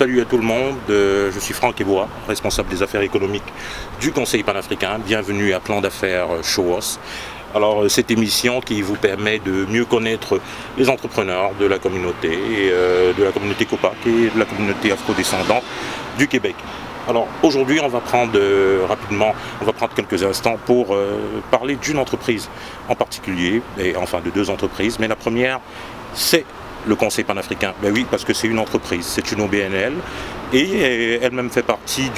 salut à tout le monde, je suis Franck Ebois, responsable des affaires économiques du Conseil panafricain. Bienvenue à Plan d'affaires Showas. Alors cette émission qui vous permet de mieux connaître les entrepreneurs de la communauté Copac et de la communauté afrodescendante du Québec. Alors aujourd'hui on va prendre quelques instants pour parler d'une entreprise en particulier, et enfin de deux entreprises, mais la première c'est le Conseil panafricain. Ben oui, parce que c'est une entreprise, c'est une OBNL et elle-même fait partie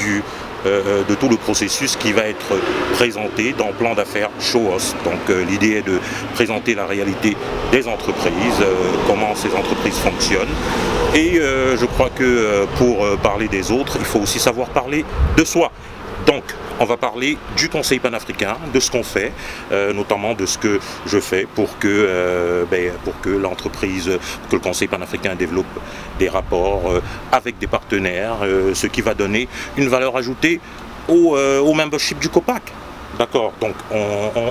de tout le processus qui va être présenté dans Plan d'affaires Showas. Donc l'idée est de présenter la réalité des entreprises, comment ces entreprises fonctionnent. Et je crois que pour parler des autres, il faut aussi savoir parler de soi. Donc, on va parler du Conseil panafricain, de ce qu'on fait, notamment de ce que je fais pour que l'entreprise, que le Conseil panafricain développe des rapports avec des partenaires, ce qui va donner une valeur ajoutée au membership du Copac. D'accord, donc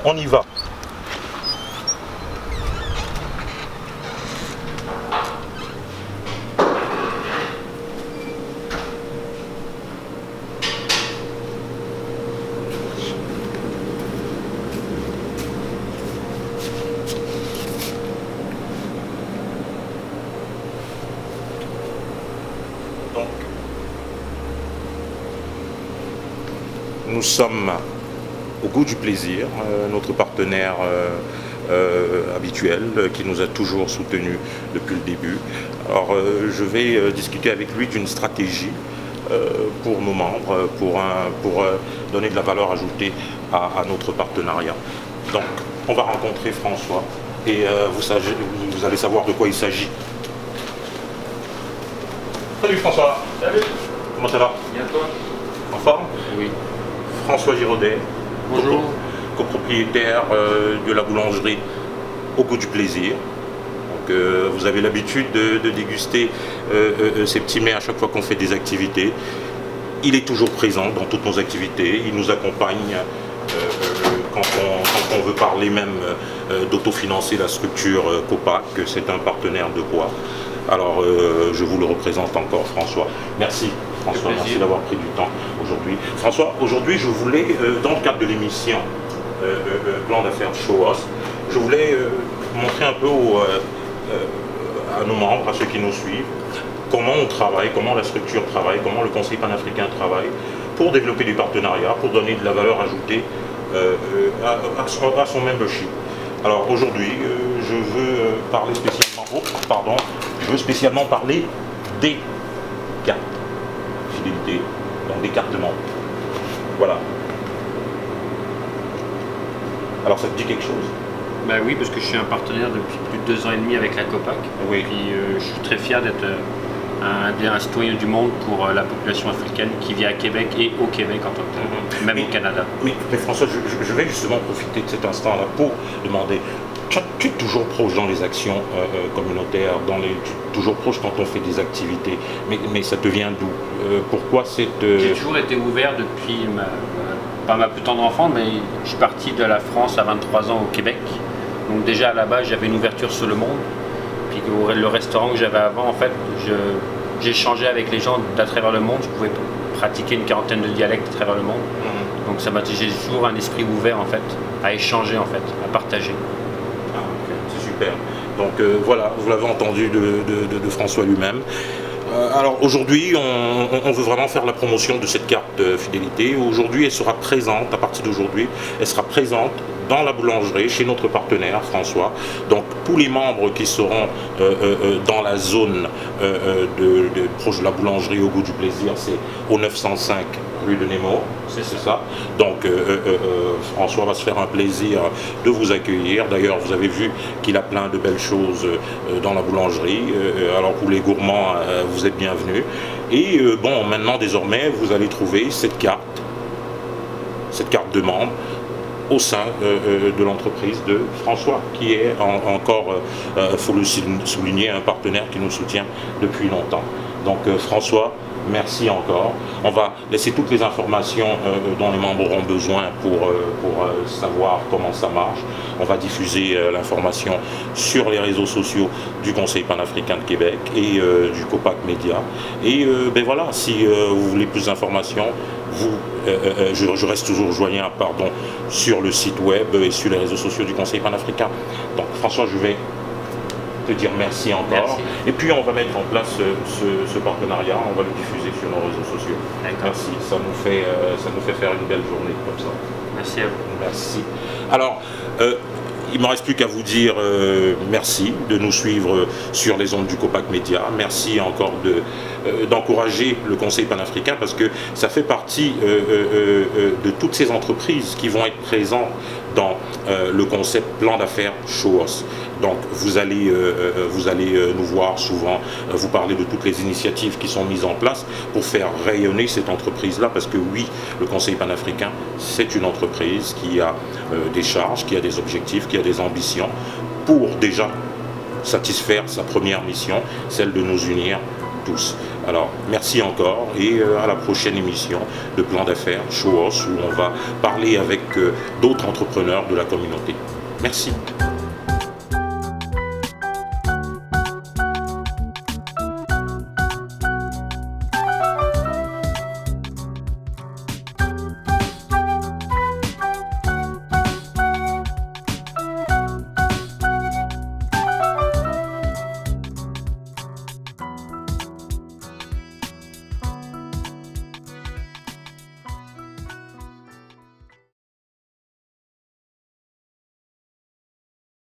on y va. Nous sommes au Goût du Plaisir, notre partenaire habituel qui nous a toujours soutenus depuis le début. Alors je vais discuter avec lui d'une stratégie pour nos membres, pour donner de la valeur ajoutée à notre partenariat. Donc on va rencontrer François et vous allez savoir de quoi il s'agit. Salut François. Salut. Comment ça va? Bien toi? En forme? Oui. François Giraudet, bonjour, copropriétaire de la boulangerie Au Goût du Plaisir. Donc, vous avez l'habitude de déguster ces petits mets à chaque fois qu'on fait des activités. Il est toujours présent dans toutes nos activités, il nous accompagne quand on veut parler même d'autofinancer la structure Copac, c'est un partenaire de poids. Alors je vous le représente encore, François. Merci. François, merci d'avoir pris du temps aujourd'hui. François, aujourd'hui je voulais, dans le cadre de l'émission Plan d'affaires Showas, je voulais montrer un peu à nos membres, à ceux qui nous suivent, comment on travaille, comment la structure travaille, comment le Conseil panafricain travaille pour développer du partenariat, pour donner de la valeur ajoutée à son membership. Alors aujourd'hui, je veux parler spécialement parler des cartes fidélité, donc des cartes de membres. Voilà. Alors ça te dit quelque chose? Ben oui, parce que je suis un partenaire depuis plus de 2 ans et demi avec la Copac. Oui. Et puis je suis très fier d'être un citoyen du monde pour la population africaine qui vit à Québec et au Québec en tant que tel, même au Canada. Mais François, je vais justement profiter de cet instant-là pour demander, tu es toujours proche dans les actions communautaires, tu es toujours proche quand on fait des activités, mais ça te vient d'où? Pourquoi cette... J'ai toujours été ouvert depuis pas ma plus tendre enfance, mais je suis parti de la France à 23 ans au Québec. Donc déjà à la base, j'avais une ouverture sur le monde. Puis le restaurant que j'avais avant, en fait, j'échangeais avec les gens d'à travers le monde. Je pouvais pratiquer une quarantaine de dialectes à travers le monde. Donc ça m'a toujours un esprit ouvert, en fait, à échanger, en fait, à partager. Ah, okay. C'est super. Donc voilà, vous l'avez entendu de François lui-même. Alors aujourd'hui, on veut vraiment faire la promotion de cette carte de fidélité. Aujourd'hui, elle sera présente, à partir d'aujourd'hui, elle sera présente dans la boulangerie, chez notre partenaire François. Donc tous les membres qui seront dans la zone proche de la boulangerie Au Goût du Plaisir, c'est au 905 rue de Nemo, c'est ça. Donc François va se faire un plaisir de vous accueillir. D'ailleurs, vous avez vu qu'il a plein de belles choses dans la boulangerie. Alors pour les gourmands, vous êtes bienvenus. Et bon, maintenant désormais, vous allez trouver cette carte de membre au sein de l'entreprise de François, qui est encore, faut le souligner, un partenaire qui nous soutient depuis longtemps. Donc François, Merci encore. On va laisser toutes les informations dont les membres auront besoin pour savoir comment ça marche. On va diffuser l'information sur les réseaux sociaux du Conseil panafricain de Québec et du COPAC Média. Et ben voilà, si vous voulez plus d'informations, je reste toujours joignable sur le site web et sur les réseaux sociaux du Conseil panafricain. Donc François, je vais te dire merci encore. Merci. Et puis on va mettre en place ce partenariat, on va le diffuser sur nos réseaux sociaux. Merci, ça nous fait faire une belle journée comme ça. Merci à vous. Merci. Alors, il ne me reste plus qu'à vous dire merci de nous suivre sur les ondes du COPAC Média. Merci encore d'encourager le Conseil panafricain parce que ça fait partie de toutes ces entreprises qui vont être présentes dans le concept plan d'affaires SHOWOS. Donc vous allez nous voir souvent, vous parler de toutes les initiatives qui sont mises en place pour faire rayonner cette entreprise-là, parce que oui, le Conseil panafricain, c'est une entreprise qui a des charges, qui a des objectifs, qui a des ambitions pour déjà satisfaire sa première mission, celle de nous unir tous. Alors, merci encore et à la prochaine émission de Plan d'affaires SHOWOS où on va parler avec d'autres entrepreneurs de la communauté. Merci.